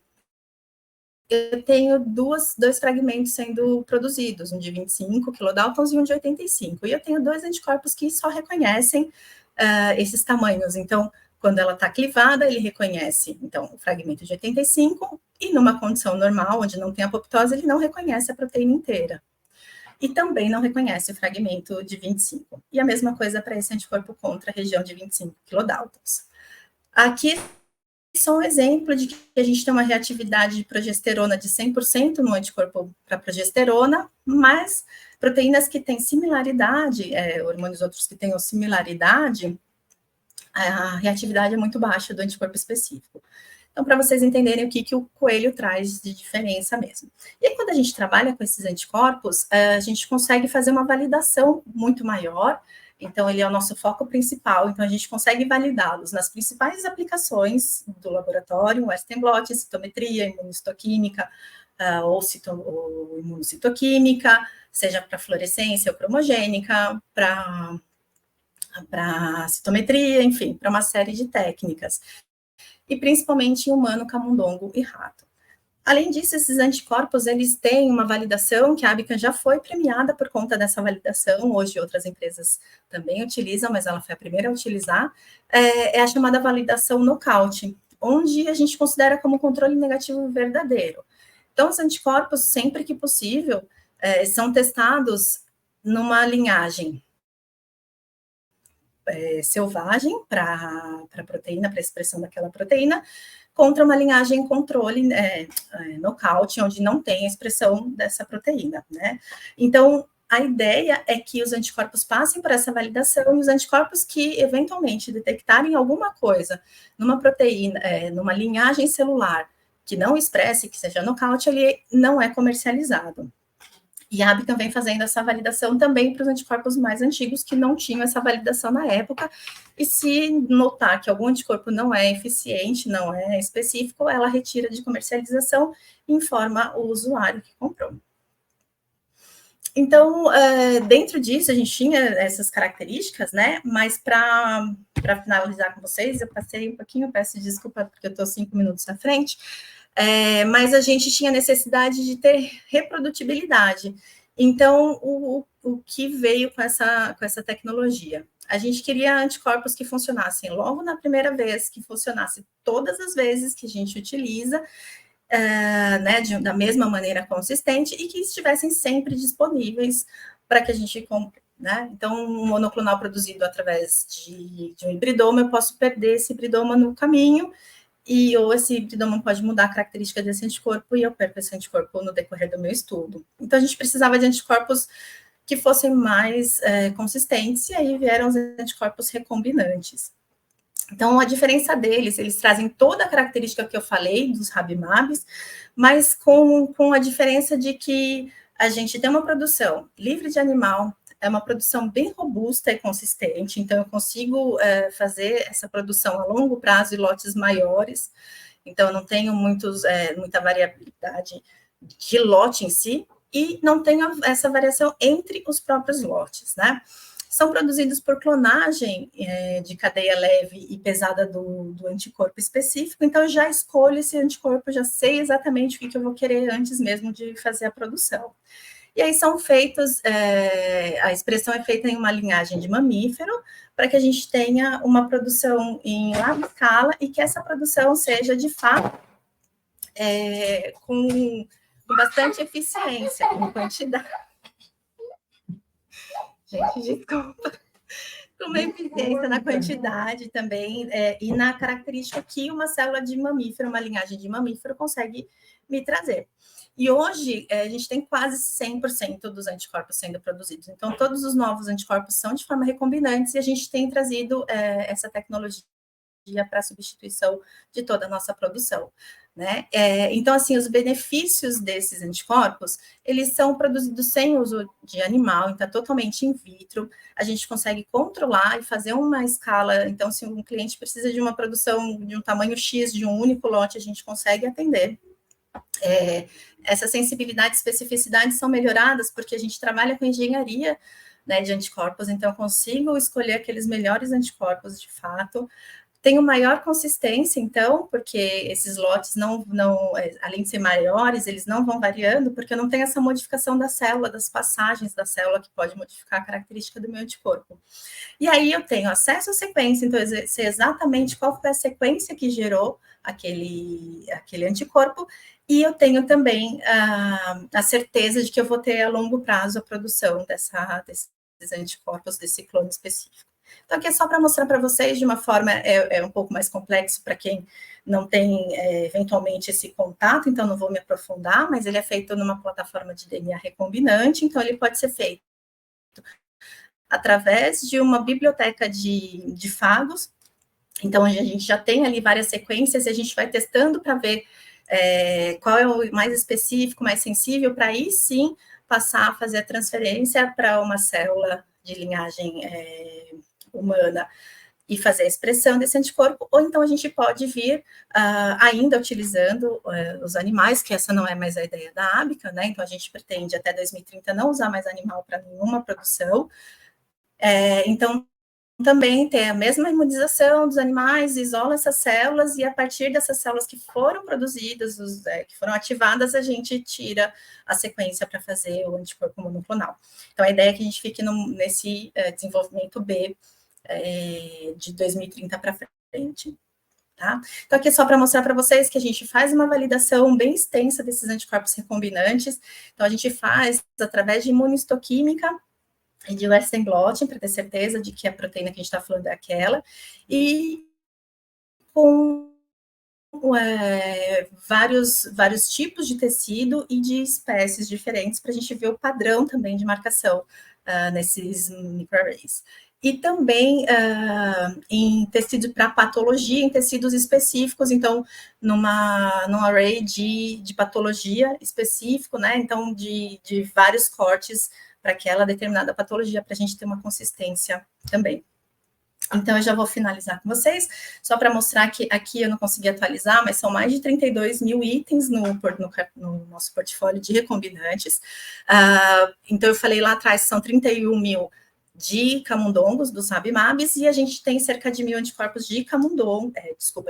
eu tenho dois fragmentos sendo produzidos, um de 25 kilodaltons e um de 85. E eu tenho 2 anticorpos que só reconhecem esses tamanhos. Então, quando ela está clivada, ele reconhece, então, o fragmento de 85, e numa condição normal, onde não tem apoptose, ele não reconhece a proteína inteira. E também não reconhece o fragmento de 25. E a mesma coisa para esse anticorpo contra a região de 25 kilodaltons. Aqui só um exemplo de que a gente tem uma reatividade de progesterona de 100% no anticorpo para progesterona, mas proteínas que têm similaridade, hormônios outros que tenham similaridade, a reatividade é muito baixa do anticorpo específico. Então, para vocês entenderem o que o coelho traz de diferença mesmo. E aí, quando a gente trabalha com esses anticorpos, a gente consegue fazer uma validação muito maior. Então, ele é o nosso foco principal. Então, a gente consegue validá-los nas principais aplicações do laboratório, Western blot, citometria, imunistoquímica, ou imunocitoquímica, seja para fluorescência ou cromogênica, para citometria, enfim, para uma série de técnicas. E principalmente em humano, camundongo e rato. Além disso, esses anticorpos, eles têm uma validação que a Abican já foi premiada por conta dessa validação, hoje outras empresas também utilizam, mas ela foi a primeira a utilizar, é a chamada validação knockout, onde a gente considera como controle negativo verdadeiro. Então, os anticorpos, sempre que possível, são testados numa linhagem selvagem para a proteína, para a expressão daquela proteína, contra uma linhagem controle knockout, onde não tem a expressão dessa proteína, né? Então, a ideia é que os anticorpos passem por essa validação e os anticorpos que eventualmente detectarem alguma coisa numa proteína, numa linhagem celular que não expresse, que seja knockout, ele não é comercializado. E a Abican vem fazendo essa validação também para os anticorpos mais antigos que não tinham essa validação na época. E se notar que algum anticorpo não é eficiente, não é específico, ela retira de comercialização e informa o usuário que comprou. Então, dentro disso, a gente tinha essas características, né? Mas para finalizar com vocês, eu passei um pouquinho, peço desculpa, porque eu estou 5 minutos à frente, mas a gente tinha necessidade de ter reprodutibilidade. Então, o que veio com essa tecnologia? A gente queria anticorpos que funcionassem logo na primeira vez, que funcionasse todas as vezes que a gente utiliza, né, da mesma maneira consistente e que estivessem sempre disponíveis para que a gente compre. Né? Então, um monoclonal produzido através de um hibridoma, eu posso perder esse hibridoma no caminho, ou esse hibridoma pode mudar a característica desse anticorpo e eu perco esse anticorpo no decorrer do meu estudo. Então, a gente precisava de anticorpos que fossem mais consistentes, e aí vieram os anticorpos recombinantes. Então, a diferença deles, eles trazem toda a característica que eu falei dos Rabimabs, mas com a diferença de que a gente tem uma produção livre de animal, é uma produção bem robusta e consistente, então eu consigo fazer essa produção a longo prazo e lotes maiores, então eu não tenho muita variabilidade de lote em si, e não tenho essa variação entre os próprios lotes, né? São produzidos por clonagem de cadeia leve e pesada do anticorpo específico, então eu já escolho esse anticorpo, já sei exatamente o que eu vou querer antes mesmo de fazer a produção. E aí são feitos, a expressão é feita em uma linhagem de mamífero, para que a gente tenha uma produção em larga escala e que essa produção seja, de fato, com bastante eficiência, com quantidade. Gente, desculpa. Com uma eficiência na quantidade também, e na característica que uma célula de mamífero, uma linhagem de mamífero, consegue me trazer. E hoje, a gente tem quase 100% dos anticorpos sendo produzidos. Então, todos os novos anticorpos são de forma recombinantes e a gente tem trazido essa tecnologia para a substituição de toda a nossa produção. Né? Então, assim, os benefícios desses anticorpos, eles são produzidos sem uso de animal, então, totalmente in vitro, a gente consegue controlar e fazer uma escala, então, se um cliente precisa de uma produção de um tamanho X, de um único lote, a gente consegue atender. Essa sensibilidade e especificidade são melhoradas porque a gente trabalha com engenharia, né, de anticorpos, então, eu consigo escolher aqueles melhores anticorpos, de fato. Tenho maior consistência, então, porque esses lotes além de ser maiores, eles não vão variando, porque eu não tenho essa modificação da célula, das passagens da célula, que pode modificar a característica do meu anticorpo. E aí eu tenho acesso à sequência, então eu sei exatamente qual foi a sequência que gerou aquele anticorpo, e eu tenho também a certeza de que eu vou ter a longo prazo a produção desses anticorpos, desse clone específico. Então, aqui é só para mostrar para vocês de uma forma, um pouco mais complexo para quem não tem, eventualmente, esse contato, então não vou me aprofundar, mas ele é feito numa plataforma de DNA recombinante, então ele pode ser feito através de uma biblioteca de fagos, então a gente já tem ali várias sequências e a gente vai testando para ver qual é o mais específico, mais sensível, para aí sim passar a fazer a transferência para uma célula de linhagem humana e fazer a expressão desse anticorpo, ou então a gente pode vir ainda utilizando os animais, que essa não é mais a ideia da Abica, né? Então a gente pretende até 2030 não usar mais animal para nenhuma produção. Então também ter a mesma imunização dos animais, isola essas células, e a partir dessas células que foram produzidas, que foram ativadas, a gente tira a sequência para fazer o anticorpo monoclonal. Então, a ideia é que a gente fique nesse desenvolvimento B de 2030 para frente. Tá? Então, aqui é só para mostrar para vocês que a gente faz uma validação bem extensa desses anticorpos recombinantes. Então, a gente faz através de imunistoquímica e de Western blotting, para ter certeza de que a proteína que a gente está falando é aquela, e com vários tipos de tecido e de espécies diferentes, para a gente ver o padrão também de marcação nesses microarrays. E também em tecido para patologia, em tecidos específicos, então, num array de patologia específico, né? Então, de vários cortes para aquela determinada patologia, para a gente ter uma consistência também. Então, eu já vou finalizar com vocês, só para mostrar que aqui eu não consegui atualizar, mas são mais de 32 mil itens no nosso portfólio de recombinantes. Então, eu falei lá atrás, são 31 mil de camundongos, dos Rabimabs, e a gente tem cerca de 1.000 anticorpos de camundongo,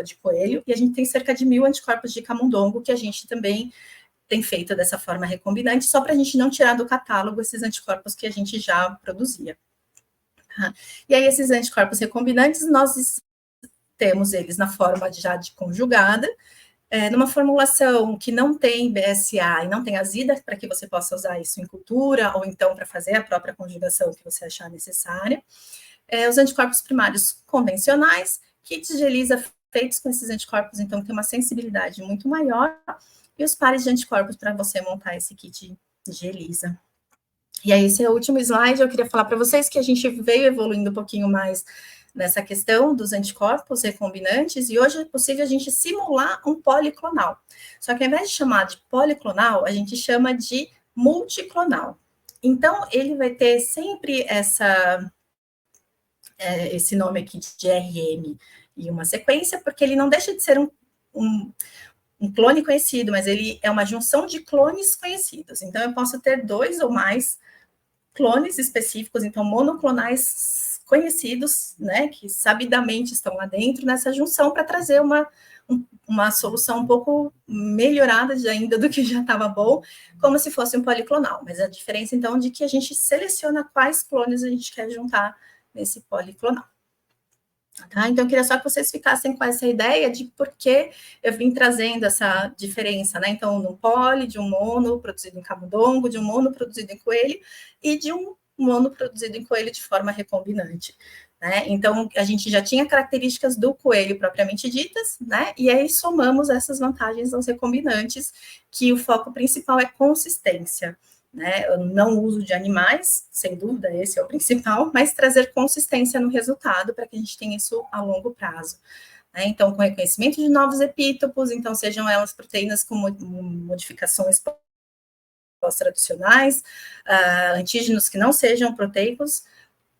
de coelho, e a gente tem cerca de 1.000 anticorpos de camundongo, que a gente também tem feito dessa forma recombinante, só para a gente não tirar do catálogo esses anticorpos que a gente já produzia. E aí, esses anticorpos recombinantes, nós temos eles na forma já de conjugada, numa formulação que não tem BSA e não tem azida, para que você possa usar isso em cultura, ou então para fazer a própria conjugação que você achar necessária. Os anticorpos primários convencionais, kits de ELISA feitos com esses anticorpos, então tem uma sensibilidade muito maior, e os pares de anticorpos para você montar esse kit de ELISA. E aí, esse é o último slide, eu queria falar para vocês que a gente veio evoluindo um pouquinho mais nessa questão dos anticorpos recombinantes, e hoje é possível a gente simular um policlonal. Só que ao invés de chamar de policlonal, a gente chama de multiclonal. Então, ele vai ter sempre esse nome aqui de RM e uma sequência, porque ele não deixa de ser um clone conhecido, mas ele é uma junção de clones conhecidos. Então, eu posso ter 2 ou mais clones específicos, então monoclonais conhecidos, né, que sabidamente estão lá dentro nessa junção para trazer uma solução um pouco melhorada ainda do que já estava bom, como se fosse um policlonal. Mas a diferença, então, de que a gente seleciona quais clones a gente quer juntar nesse policlonal. Tá? Então, eu queria só que vocês ficassem com essa ideia de por que eu vim trazendo essa diferença, né? Então, de um poli, de um mono produzido em camundongo, de um mono produzido em coelho e de um mono produzido em coelho de forma recombinante. Né? Então, a gente já tinha características do coelho propriamente ditas, né? E aí somamos essas vantagens aos recombinantes, que o foco principal é consistência. Né, eu não uso de animais, sem dúvida, esse é o principal, mas trazer consistência no resultado para que a gente tenha isso a longo prazo. Né? Então, com reconhecimento de novos epítopos, então sejam elas proteínas com modificações pós-traducionais, antígenos que não sejam proteicos,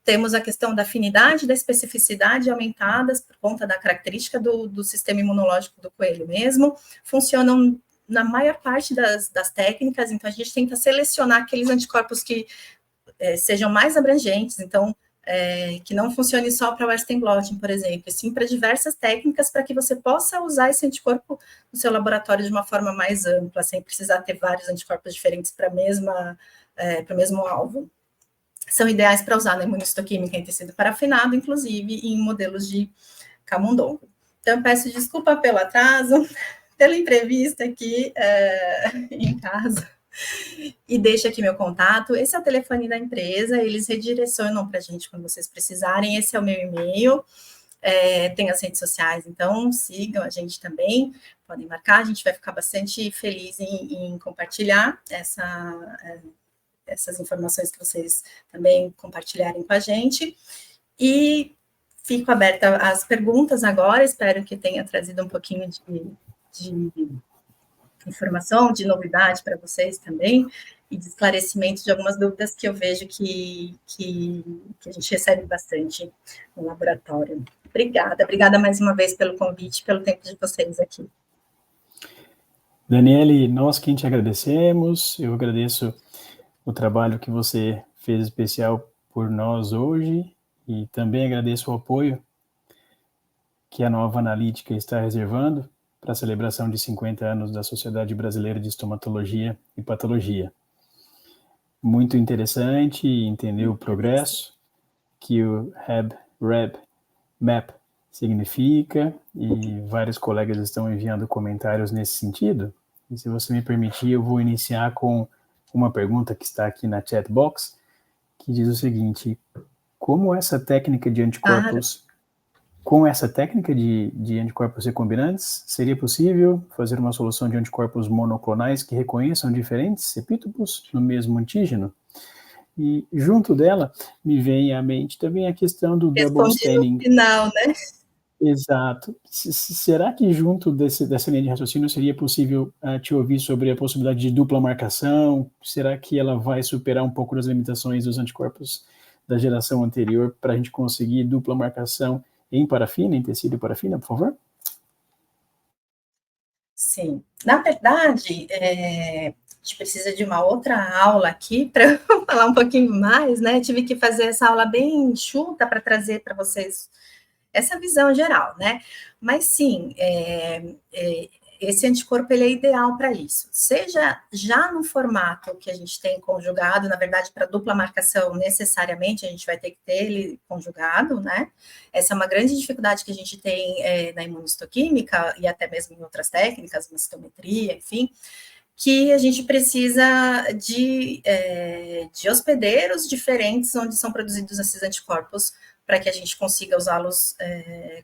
temos a questão da afinidade, da especificidade aumentadas por conta da característica do sistema imunológico do coelho mesmo, funcionam na maior parte das técnicas, então a gente tenta selecionar aqueles anticorpos que sejam mais abrangentes, então, que não funcione só para o Western blotting, por exemplo, e sim para diversas técnicas, para que você possa usar esse anticorpo no seu laboratório de uma forma mais ampla, sem precisar ter vários anticorpos diferentes para o mesmo alvo. São ideais para usar na imunistoquímica em tecido parafinado, inclusive em modelos de camundongo. Então, eu peço desculpa pelo atraso, pelo imprevisto aqui em casa, e deixo aqui meu contato. Esse é o telefone da empresa, eles redirecionam para a gente quando vocês precisarem. Esse é o meu e-mail, tem as redes sociais, então sigam a gente também, podem marcar, a gente vai ficar bastante feliz em compartilhar essas informações que vocês também compartilharem com a gente. E fico aberta às perguntas agora, espero que tenha trazido um pouquinho de informação, de novidade para vocês também, e de esclarecimento de algumas dúvidas que eu vejo que a gente recebe bastante no laboratório. Obrigada mais uma vez pelo convite, pelo tempo de vocês aqui. Daniele, nós quem te agradecemos, eu agradeço o trabalho que você fez especial por nós hoje, e também agradeço o apoio que a Nova Analítica está reservando para a celebração de 50 anos da Sociedade Brasileira de Estomatologia e Patologia. Muito interessante entender o progresso que o REB-MAP significa, e vários colegas estão enviando comentários nesse sentido. E se você me permitir, eu vou iniciar com uma pergunta que está aqui na chat box, que diz o seguinte: como essa técnica de anticorpos... Com essa técnica de anticorpos recombinantes, seria possível fazer uma solução de anticorpos monoclonais que reconheçam diferentes epítopos no mesmo antígeno? E junto dela, me vem à mente também a questão do double staining. No final, né? Exato. Será que junto dessa linha de raciocínio seria possível te ouvir sobre a possibilidade de dupla marcação? Será que ela vai superar um pouco das limitações dos anticorpos da geração anterior para a gente conseguir dupla marcação em parafina, em tecido e parafina, por favor? Sim. Na verdade, a gente precisa de uma outra aula aqui para falar um pouquinho mais, né? Tive que fazer essa aula bem enxuta para trazer para vocês essa visão geral, né? Mas sim, esse anticorpo ele é ideal para isso. Seja já no formato que a gente tem conjugado, na verdade, para dupla marcação, necessariamente a gente vai ter que ter ele conjugado, né? Essa é uma grande dificuldade que a gente tem na imunistoquímica e até mesmo em outras técnicas, na citometria, enfim, que a gente precisa de hospedeiros diferentes onde são produzidos esses anticorpos para que a gente consiga usá-los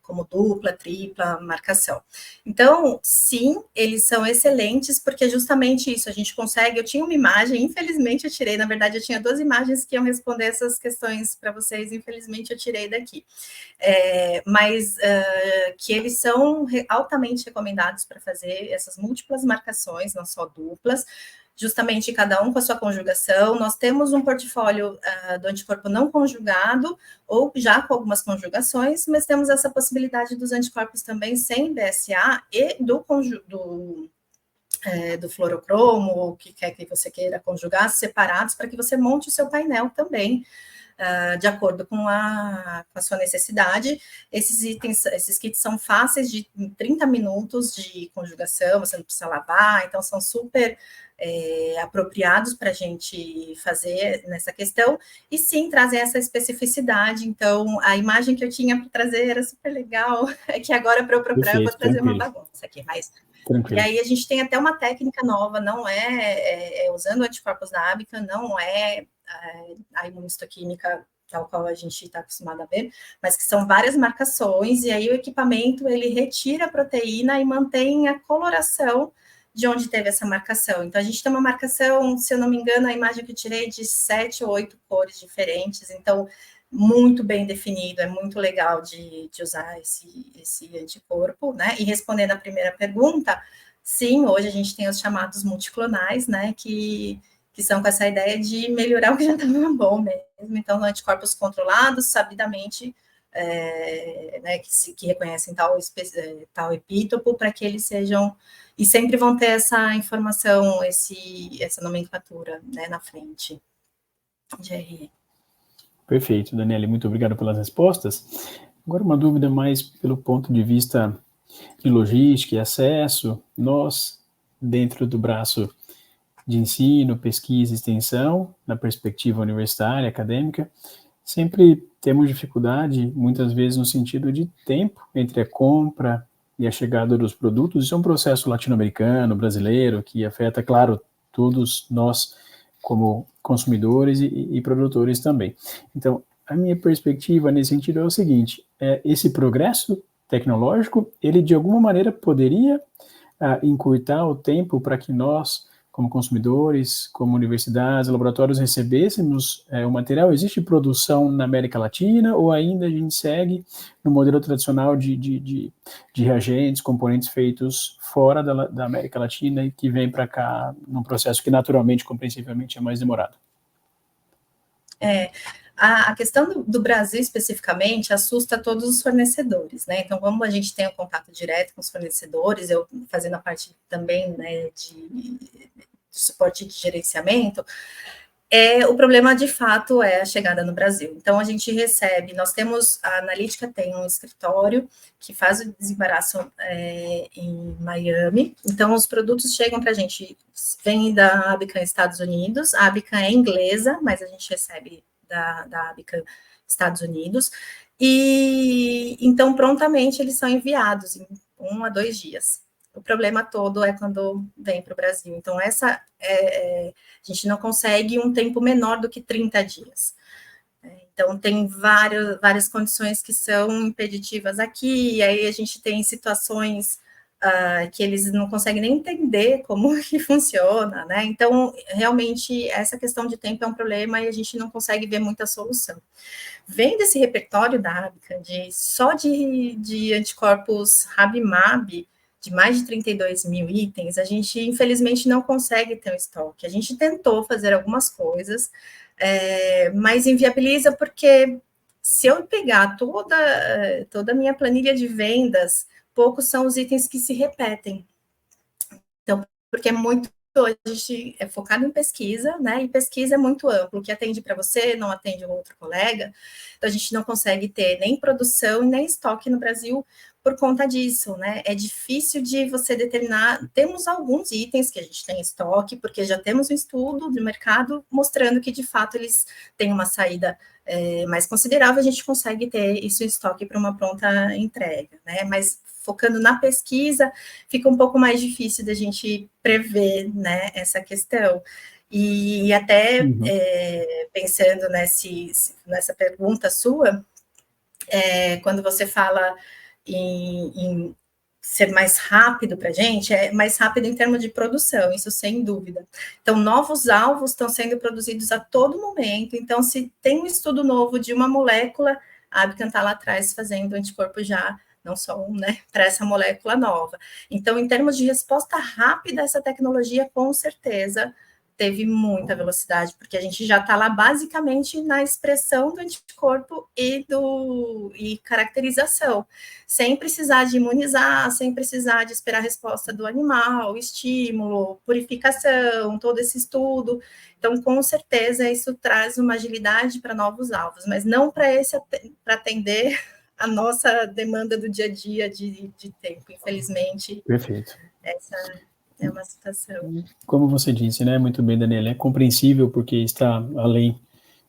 como dupla, tripla marcação. Então, sim, eles são excelentes, porque é justamente isso, a gente consegue, eu tinha uma imagem, infelizmente eu tirei, na verdade eu tinha 2 imagens que iam responder essas questões para vocês, infelizmente eu tirei daqui. Mas que eles são altamente recomendados para fazer essas múltiplas marcações, não só duplas, justamente cada um com a sua conjugação. Nós temos um portfólio do anticorpo não conjugado, ou já com algumas conjugações, mas temos essa possibilidade dos anticorpos também sem BSA e do fluorocromo, ou que quer que você queira conjugar, separados, para que você monte o seu painel também, de acordo com a sua necessidade. Esses kits são fáceis de 30 minutos de conjugação, você não precisa lavar, então são super apropriados para a gente fazer nessa questão, e sim, trazem essa especificidade. Então, a imagem que eu tinha para trazer era super legal, é que agora para eu procurar eu vou trazer uma bagunça aqui, mas... Tranquilo. E aí a gente tem até uma técnica nova, não usando anticorpos da Abica, não é a imunistoquímica tal qual a gente está acostumado a ver, mas que são várias marcações, e aí o equipamento, ele retira a proteína e mantém a coloração de onde teve essa marcação. Então, a gente tem uma marcação, se eu não me engano, a imagem que eu tirei de 7 ou 8 cores diferentes, então, muito bem definido, é muito legal de usar esse anticorpo, né? E respondendo a primeira pergunta, sim, hoje a gente tem os chamados multiclonais, né? Que são com essa ideia de melhorar o que já estava bom mesmo. Então, anticorpos controlados, sabidamente, né, que reconhecem tal epítopo, para que eles sejam, e sempre vão ter essa informação, essa nomenclatura, né, na frente. GRE. Perfeito, Daniele, muito obrigado pelas respostas. Agora uma dúvida mais pelo ponto de vista de logística e acesso. Nós, dentro do braço de ensino, pesquisa e extensão, na perspectiva universitária, acadêmica, sempre temos dificuldade, muitas vezes, no sentido de tempo entre a compra e a chegada dos produtos. Isso é um processo latino-americano, brasileiro, que afeta, claro, todos nós como consumidores e produtores também. Então, a minha perspectiva nesse sentido é o seguinte, esse progresso tecnológico, ele de alguma maneira poderia encurtar o tempo para que nós, como consumidores, como universidades, laboratórios, recebêssemos o material? Existe produção na América Latina ou ainda a gente segue no modelo tradicional de reagentes, componentes feitos fora da América Latina e que vem para cá num processo que naturalmente, compreensivelmente, é mais demorado? A questão do Brasil, especificamente, assusta todos os fornecedores, né? Então, como a gente tem um contato direto com os fornecedores, eu fazendo a parte também, né, de suporte de gerenciamento, o problema, de fato, é a chegada no Brasil. Então, a gente recebe, nós temos, a Analítica tem um escritório que faz o desembaraço em Miami, então os produtos chegam para a gente, vem da Abican Estados Unidos, a Abican é inglesa, mas a gente recebe da Abican Estados Unidos, e então prontamente eles são enviados em 1 a 2 dias. O problema todo é quando vem para o Brasil. Então, a gente não consegue um tempo menor do que 30 dias. Então, tem várias condições que são impeditivas aqui, e aí a gente tem situações que eles não conseguem nem entender como que funciona, né? Então, realmente, essa questão de tempo é um problema e a gente não consegue ver muita solução. Vem desse repertório da Abican, só de anticorpos Rabimab, de mais de 32 mil itens, a gente, infelizmente, não consegue ter um estoque. A gente tentou fazer algumas coisas, mas inviabiliza porque se eu pegar toda a minha planilha de vendas, poucos são os itens que se repetem. Então, porque é muito, a gente é focado em pesquisa, né? E pesquisa é muito amplo, o que atende para você não atende o outro colega. Então, a gente não consegue ter nem produção nem estoque no Brasil por conta disso, né? É difícil de você determinar. Temos alguns itens que a gente tem em estoque, porque já temos um estudo de mercado mostrando que, de fato, eles têm uma saída mais considerável, a gente consegue ter isso em estoque para uma pronta entrega, né? Mas focando na pesquisa, fica um pouco mais difícil da gente prever, né, essa questão. E até pensando nessa pergunta sua, quando você fala em ser mais rápido para a gente, é mais rápido em termos de produção, isso sem dúvida. Então, novos alvos estão sendo produzidos a todo momento, então, se tem um estudo novo de uma molécula, a Abcam está lá atrás fazendo anticorpo já, não só um, né, para essa molécula nova. Então, em termos de resposta rápida, essa tecnologia, com certeza, teve muita velocidade, porque a gente já está lá basicamente na expressão do anticorpo e caracterização, sem precisar de imunizar, sem precisar de esperar a resposta do animal, estímulo, purificação, todo esse estudo. Então, com certeza, isso traz uma agilidade para novos alvos, mas não para atender a nossa demanda do dia a dia de tempo, infelizmente. Perfeito. Essa é uma situação. Como você disse, né, muito bem, Daniela, é compreensível porque está além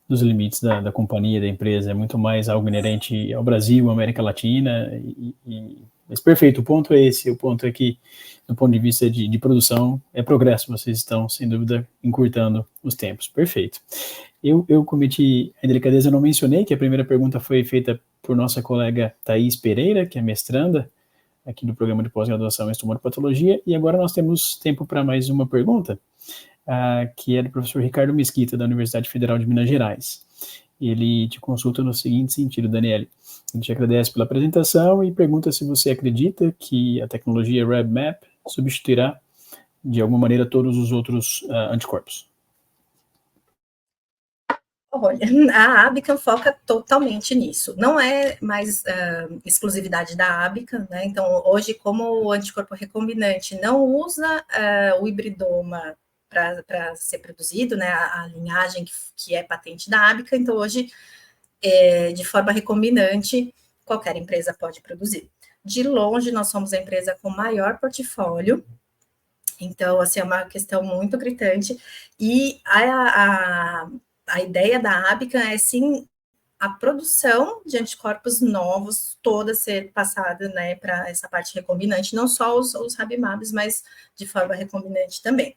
dos limites da companhia, da empresa, é muito mais algo inerente ao Brasil, à América Latina, mas perfeito, o ponto é esse, o ponto é que, do ponto de vista de produção, é progresso, vocês estão, sem dúvida, encurtando os tempos, perfeito. Eu cometi a delicadeza, eu não mencionei que a primeira pergunta foi feita por nossa colega Thaís Pereira, que é mestranda aqui do programa de pós-graduação em estomatopatologia, e agora nós temos tempo para mais uma pergunta, que é do professor Ricardo Mesquita, da Universidade Federal de Minas Gerais. Ele te consulta no seguinte sentido, Daniele. Ele te agradece pela apresentação e pergunta se você acredita que a tecnologia RevMap substituirá, de alguma maneira, todos os outros anticorpos. Olha, a Abcam foca totalmente nisso. Não é mais exclusividade da Abcam, né? Então, hoje, como o anticorpo recombinante não usa o hibridoma para ser produzido, né? A linhagem que é patente da Abcam, então hoje, de forma recombinante, qualquer empresa pode produzir. De longe, nós somos a empresa com maior portfólio, então, assim, é uma questão muito gritante, e a ideia da Abcam é, sim, a produção de anticorpos novos, toda ser passada, né, para essa parte recombinante, não só os Rabimabs, mas de forma recombinante também.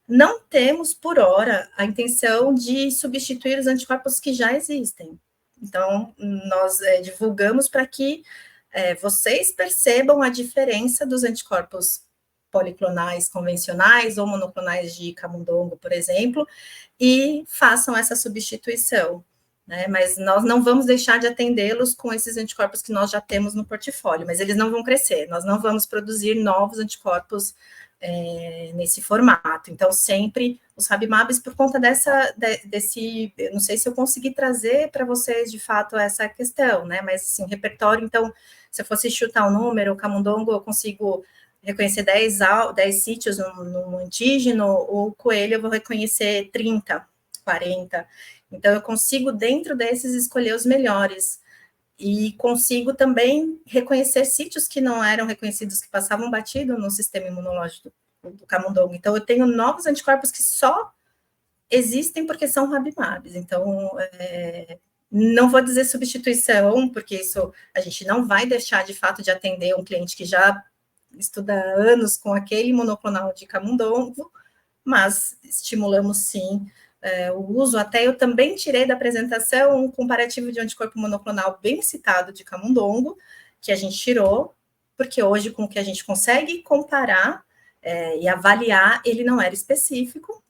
Não temos, por hora, a intenção de substituir os anticorpos que já existem. Então, nós divulgamos para que vocês percebam a diferença dos anticorpos policlonais convencionais ou monoclonais de camundongo, por exemplo, e façam essa substituição, né? Mas nós não vamos deixar de atendê-los com esses anticorpos que nós já temos no portfólio, mas eles não vão crescer, nós não vamos produzir novos anticorpos nesse formato. Então, sempre os Rabimabs, por conta desse, eu não sei se eu consegui trazer para vocês, de fato, essa questão, né? Mas, assim, repertório, então, se eu fosse chutar um número, o camundongo, eu consigo reconhecer 10 sítios no antígeno, o coelho eu vou reconhecer 30, 40. Então, eu consigo, dentro desses, escolher os melhores. E consigo também reconhecer sítios que não eram reconhecidos, que passavam batido no sistema imunológico do camundongo. Então, eu tenho novos anticorpos que só existem porque são Rabimabs. Então, não vou dizer substituição, porque isso a gente não vai deixar, de fato, de atender um cliente que já estuda há anos com aquele monoclonal de camundongo, mas estimulamos, sim, o uso. Até eu também tirei da apresentação um comparativo de anticorpo monoclonal bem citado de camundongo, que a gente tirou, porque hoje, com o que a gente consegue comparar e avaliar, ele não era específico,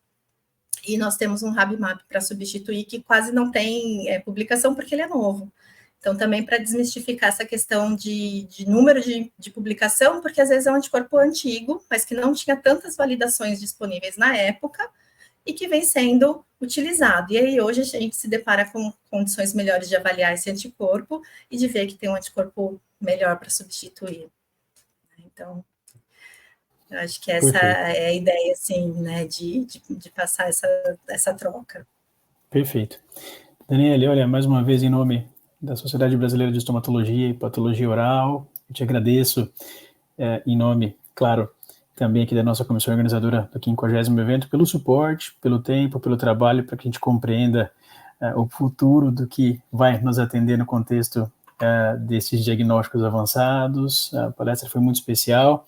e nós temos um Rabimab para substituir, que quase não tem publicação, porque ele é novo. Então, também para desmistificar essa questão de número de publicação, porque às vezes é um anticorpo antigo, mas que não tinha tantas validações disponíveis na época, e que vem sendo utilizado. E aí, hoje, a gente se depara com condições melhores de avaliar esse anticorpo e de ver que tem um anticorpo melhor para substituir. Então, eu acho que essa é a ideia, assim, né, de passar essa troca. Perfeito. Daniele, olha, mais uma vez, em nome da Sociedade Brasileira de Estomatologia e Patologia Oral, eu te agradeço, em nome, claro, também aqui da nossa comissão organizadora do 50º evento, pelo suporte, pelo tempo, pelo trabalho, para que a gente compreenda o futuro do que vai nos atender no contexto desses diagnósticos avançados. A palestra foi muito especial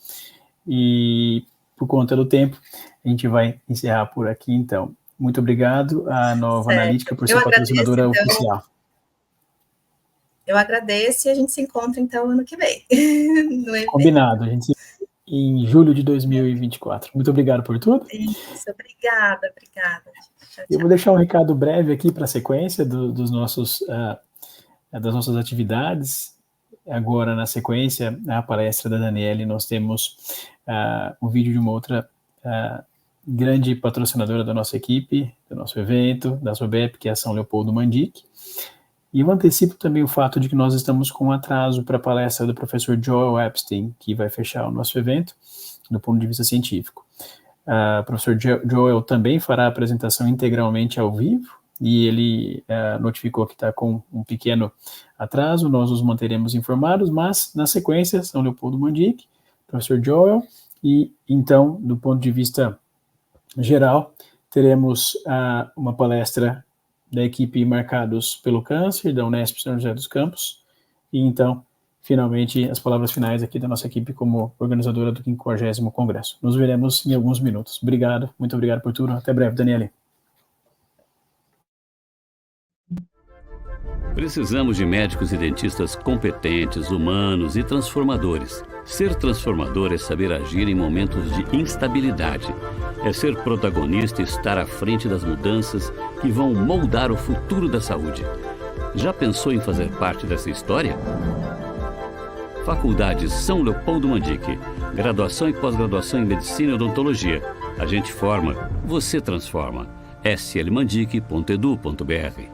e, por conta do tempo, a gente vai encerrar por aqui, então. Muito obrigado à Nova Analítica por ser patrocinadora oficial. Eu agradeço e a gente se encontra, então, ano que vem. Combinado, a gente se em julho de 2024. Muito obrigado por tudo. Isso, obrigada. Tchau. Eu vou deixar um recado breve aqui para a sequência das nossas atividades. Agora, na sequência, a palestra da Daniele, nós temos um vídeo de uma outra grande patrocinadora da nossa equipe, do nosso evento, da SOBEP, que é a São Leopoldo Mandic. E eu antecipo também o fato de que nós estamos com um atraso para a palestra do professor Joel Epstein, que vai fechar o nosso evento, do ponto de vista científico. O professor Joel também fará a apresentação integralmente ao vivo, e ele notificou que está com um pequeno atraso, nós nos manteremos informados, mas, na sequência, São Leopoldo Mandic, professor Joel, e, então, do ponto de vista geral, teremos uma palestra da equipe Marcados pelo Câncer, da Unesp São José dos Campos, e então, finalmente, as palavras finais aqui da nossa equipe como organizadora do 50º Congresso. Nos veremos em alguns minutos. Obrigado, muito obrigado por tudo. Até breve, Daniele. Precisamos de médicos e dentistas competentes, humanos e transformadores. Ser transformador é saber agir em momentos de instabilidade. É ser protagonista e estar à frente das mudanças que vão moldar o futuro da saúde. Já pensou em fazer parte dessa história? Faculdade São Leopoldo Mandic. Graduação e pós-graduação em Medicina e Odontologia. A gente forma, você transforma. slmandic.edu.br